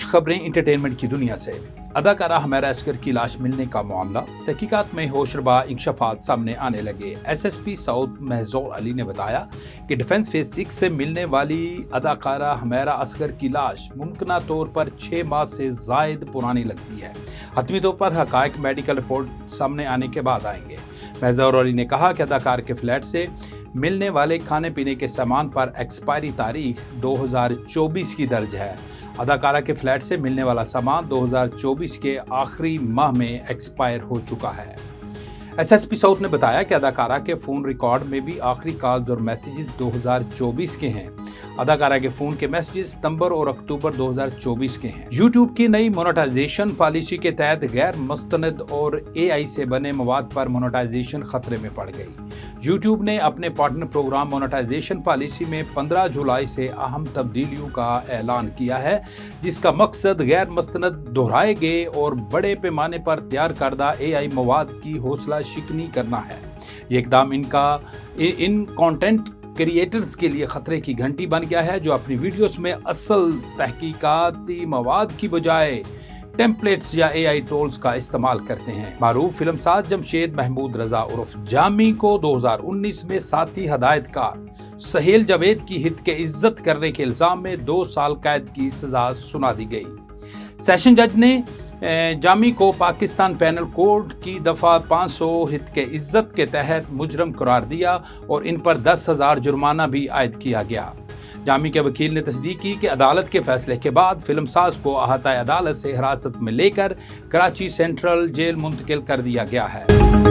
खबरें एंटरटेनमेंट की दुनिया से। अदाकारा हुमैरा असगर की लाश मिलने का मामला, तहकीकात में होशरबा इंकशाफात सामने आने लगे। एसएसपी सऊद महजूर अली ने बताया कि डिफेंस फेज 6 से मिलने वाली अदाकारा हुमैरा असगर की लाश मुमकिना तौर पर 6 माह से जायद पुरानी लगती है। हतमी तौर पर हकायक मेडिकल रिपोर्ट सामने आने के बाद आएंगे। महजूर अली ने कहा कि अदाकार के फ्लैट से मिलने वाले खाने पीने के सामान पर एक्सपायरी तारीख 2024 की दर्ज है। अदाकारा के फ्लैट से मिलने वाला सामान 2024 के आखिरी माह में एक्सपायर हो चुका है। एसएसपी साउथ ने बताया कि अदाकारा के फ़ोन रिकॉर्ड में भी आखिरी कॉल्स और मैसेजेस 2024 के हैं। अदाकारा के फ़ोन के मैसेजेस सितंबर और अक्टूबर 2024 के हैं। यूट्यूब की नई मोनेटाइजेशन पॉलिसी के तहत गैर मुस्तनद और एआई से बने मवाद पर मोनेटाइजेशन खतरे में पड़ गई। यूट्यूब ने अपने पार्टनर प्रोग्राम मोनेटाइजेशन पॉलिसी में 15 जुलाई से अहम तब्दीलियों का ऐलान किया है, जिसका मकसद गैर मुस्तनद, दोहराए गए और बड़े पैमाने पर तैयार करदा एआई मवाद की हौसला शिकनी करना है। ये इकदाम इन कंटेंट क्रिएटर्स के लिए खतरे की घंटी बन गया है, जो अपनी वीडियोस में असल तहकीकाती मवाद की बजाय टेम्पलेट्स या एआई टूल्स का इस्तेमाल करते हैं। मारूफ फिल्मसाज जमशेद महमूद रजा उर्फ जामी को 2019 में साथी हदायतकार सहेल जावेद की हित के इज्जत करने के इल्जाम में 2 साल कैद की सजा सुना दी गई। सेशन जज ने जामी को पाकिस्तान पैनल कोड की दफ़ा 500 हित के इज्जत के तहत मुजरम करार दिया और इन पर 10,000 जुर्माना भी आयद किया गया। जामी के वकील ने तस्दीक की कि अदालत के फैसले के बाद फिल्मसाज को अहाता अदालत से हिरासत में लेकर कराची सेंट्रल जेल मुंतकिल कर दिया गया है।